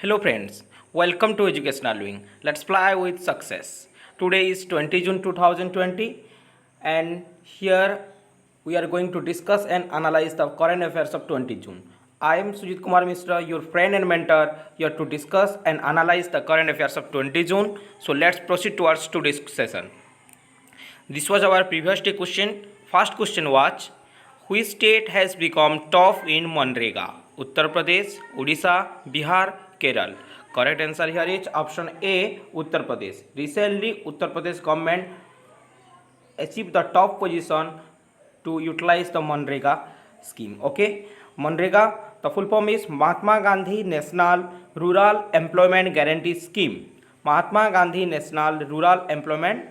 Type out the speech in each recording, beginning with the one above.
Hello friends, welcome to Educational Wing. Let's fly with success. Today is 20 June 2020 and here we are going to discuss and analyze the current affairs of 20 June. I am Sujit Kumar Mishra, your friend and mentor, here to discuss and analyze the current affairs of 20 June. So let's proceed towards today's session. This was our previous day question. First question was, which state has become top in Manrega? Uttar Pradesh, Odisha, Bihar, Kerala. Correct answer here is option A, Uttar Pradesh. Recently, Uttar Pradesh government achieved the top position to utilize the Manrega scheme. Okay, Manrega, the full form is Mahatma Gandhi National Rural Employment Guarantee Scheme. Mahatma Gandhi National Rural Employment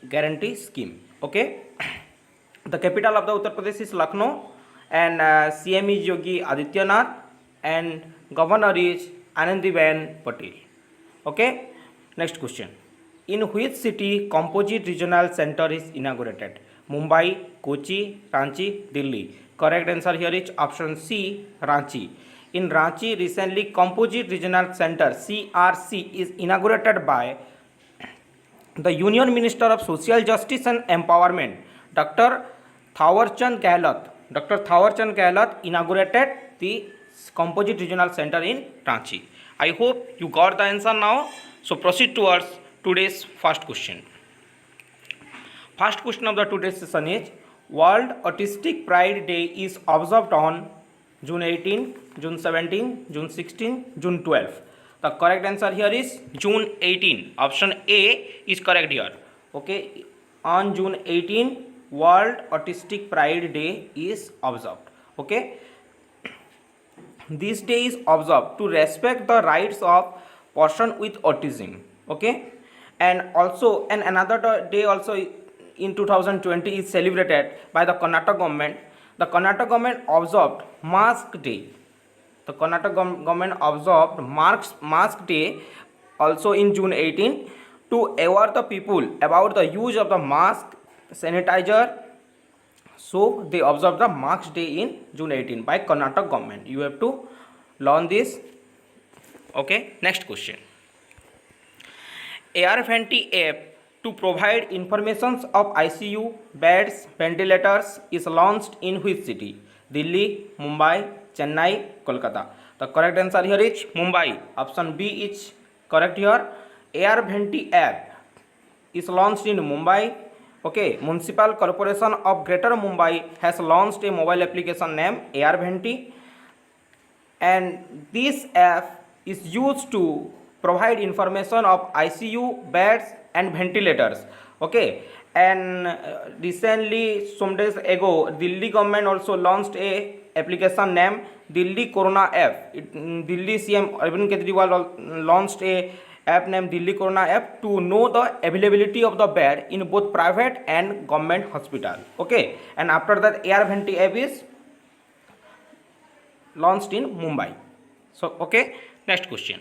Guarantee Scheme. Okay, the capital of the Uttar Pradesh is Lucknow, and CM is Yogi Adityanath, and governor is Anandiben Patel. Okay, next question. In which city Composite Regional Center is inaugurated? Mumbai, Kochi, Ranchi, Delhi. Correct answer here is option C, Ranchi. In Ranchi, recently Composite Regional Center CRC is inaugurated by the Union Minister of Social Justice and Empowerment, Dr. Thawarchand Gehlot. Dr. Thawarchand Gehlot inaugurated the Composite Regional Center in Ranchi. I hope you got the answer now. So proceed towards today's first question. First question of the today's session is, World Autistic Pride Day is observed on June 18, June 17, June 16, June 12. The correct answer here is June 18. Option A is correct here. Okay, on June 18, World Autistic Pride Day is observed. Okay, this day is observed to respect the rights of person with autism. Okay, and also and another day also in 2020 is celebrated by the Karnataka government. The Karnataka government observed Mask Day. The Karnataka government observed Mask Day also in June 18 to aware the people about the use of the mask, sanitizer. So they observed the Mask Day in June 18 by Karnataka government. You have to learn this. Okay, next question. AR-Venti app to provide information of ICU, beds, ventilators is launched in which city? Delhi, Mumbai, Chennai, Kolkata. The correct answer here is Mumbai. Option B is correct here. AR-Venti app is launched in Mumbai. Okay, Municipal Corporation of Greater Mumbai has launched a mobile application named AR-Venti, and this app is used to provide information of ICU, beds and ventilators. Okay, and recently some days ago Delhi government also launched a application named Delhi Corona app. Delhi CM Arvind Kejriwal launched a app named Delhi Corona app to know the availability of the bed in both private and government hospital. Okay, and after that AR-Venti app is launched in Mumbai. So okay, next question.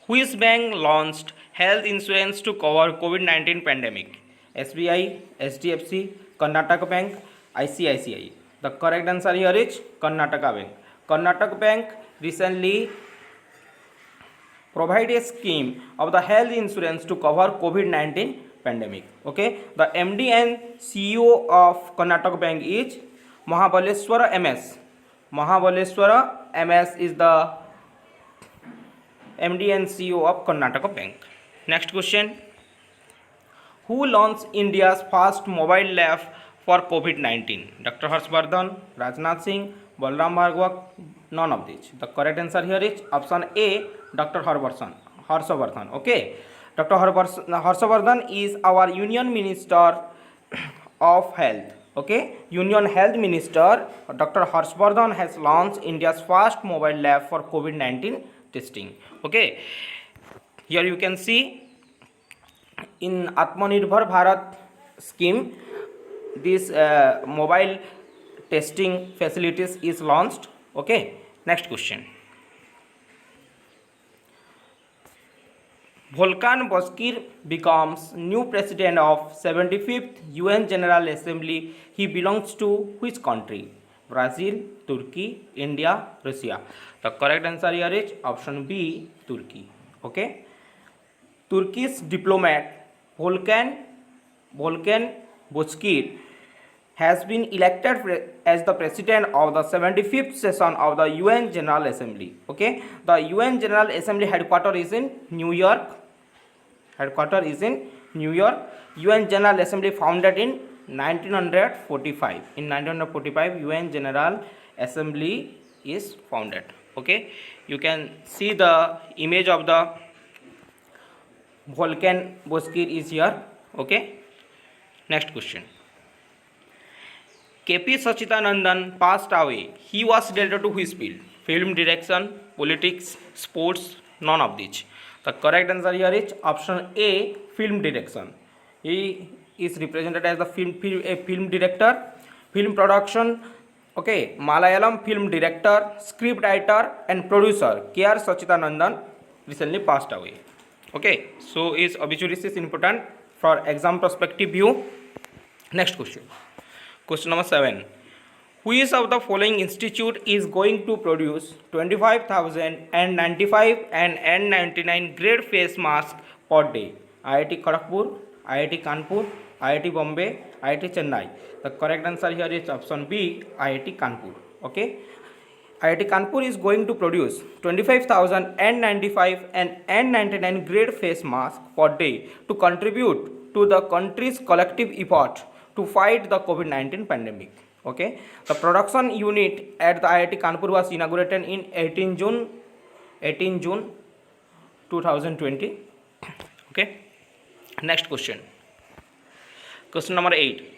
Which bank launched health insurance to cover COVID-19 pandemic? SBI, HDFC, Karnataka Bank, ICICI. The correct answer here is Karnataka Bank. Karnataka Bank recently provided a scheme of the health insurance to cover COVID-19 pandemic. Okay, the MD and CEO of Karnataka Bank is Mahabaleshwara MS. Mahabaleshwara MS is the MD and CEO of Karnataka Bank. Next question. Who launched India's first mobile lab for COVID-19? Dr. Harshvardhan, Rajnath Singh, Balram Bhargava, none of these. The correct answer here is option A, Dr. Harshvardhan. Okay, Dr. Harshvardhan is our Union Minister of Health. Okay, Union Health Minister Dr. Harshvardhan has launched India's first mobile lab for COVID-19 testing. Okay, here you can see in Atmanirbhar Bharat scheme this mobile testing facilities is launched. Okay, next question. Volkan Bozkir becomes new president of 75th UN General Assembly. He belongs to which country? Brazil, Turkey, India, Russia. The correct answer here is option B, Turkey. Okay. Turkish diplomat Volkan Bozkır has been elected as the president of the 75th session of the UN General Assembly. Okay, the UN General Assembly headquarters is in New York. UN General Assembly founded in 1945. In 1945, UN General Assembly is founded. Okay, you can see the image of the Volkan Bozkır is here. Okay, next question. KP Sachidanandan passed away. He was related to which field? Film direction, politics, sports, none of these. The correct answer here is option A, film direction. He is represented as the film director, film production. Okay, Malayalam film director, script writer and producer K.R. Sachidanandan recently passed away. Okay, so his obituary is important for exam perspective view. Next question. Question number 7. Which of the following institute is going to produce 25,000 N95 and N99 grade face mask per day? IIT Kharagpur, IIT Kanpur, IIT Bombay, IIT Chennai. The correct answer here is option B, IIT Kanpur. Okay. IIT Kanpur is going to produce 25,000 N95 and N99 grade face mask per day to contribute to the country's collective effort to fight the COVID-19 pandemic. Okay, the production unit at the IIT Kanpur was inaugurated in 18 June 2020. Okay, next question. Question number 8.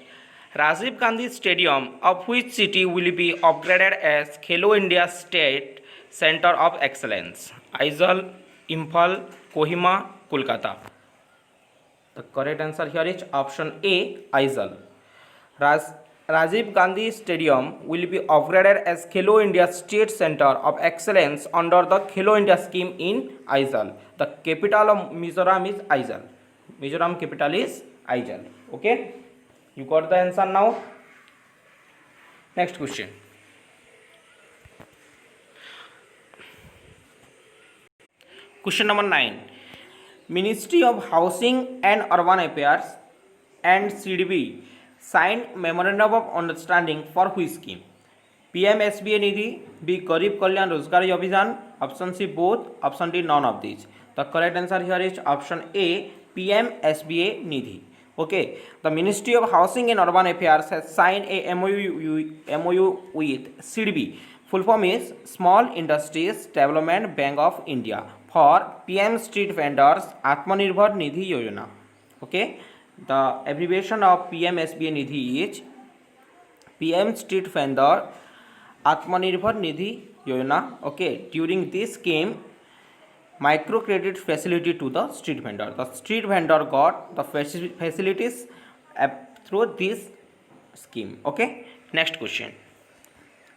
Rajiv Gandhi Stadium of which city will be upgraded as Khelo India State Center of Excellence? Aizawl, Imphal, Kohima, Kolkata. The correct answer here is option A, Aizawl. Rajiv Gandhi Stadium will be upgraded as Khelo India State Center of Excellence under the Khelo India scheme in Aizawl. The capital of Mizoram is Aizawl. Mizoram capital is Aizawl. Okay, you got the answer now. Next question. Question number 9. Ministry of Housing and Urban Affairs and CDB signed memorandum of understanding for which scheme? PMSBA Nidhi, B Garib Kalyan Rozgar Abhiyan, option C both, option D none of these. The correct answer here is option A, PMSBA Nidhi. Okay, the Ministry of Housing and Urban Affairs has signed a MOU with CDB. Full form is Small Industries Development Bank of India for PM Street Vendors Atmanirbhar Nidhi Yojana. Okay, the abbreviation of PMSBA Nidhi is PM Street Vendor Atmanirbhar Nidhi Yojana. Okay, during this scheme, microcredit facility to the street vendor. The street vendor got the facilities through this scheme. Okay, next question.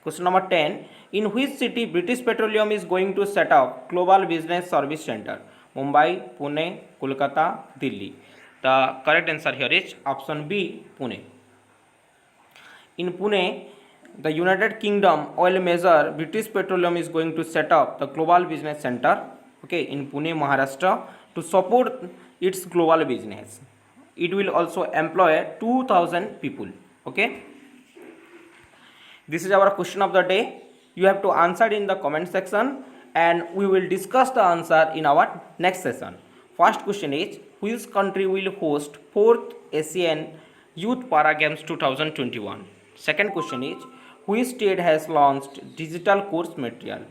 Question number 10. In which city British Petroleum is going to set up Global Business Service Center? Mumbai, Pune, Kolkata, Delhi. The correct answer here is option B, Pune. In Pune, the United Kingdom oil major British Petroleum is going to set up the Global Business Center, okay, in Pune, Maharashtra, to support its global business. It will also employ 2,000 people. Okay, this is our question of the day. You have to answer in the comment section and we will discuss the answer in our next session. First question is, which country will host 4th Asian Youth Para Games 2021? Second question is, which state has launched digital course material?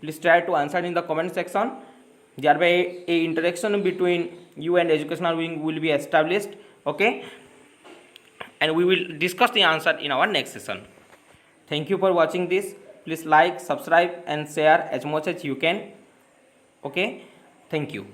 Please try to answer in the comment section. Thereby a interaction between you and educational wing will be established. Okay, and we will discuss the answer in our next session. Thank you for watching this. Please like, subscribe and share as much as you can. Okay, thank you.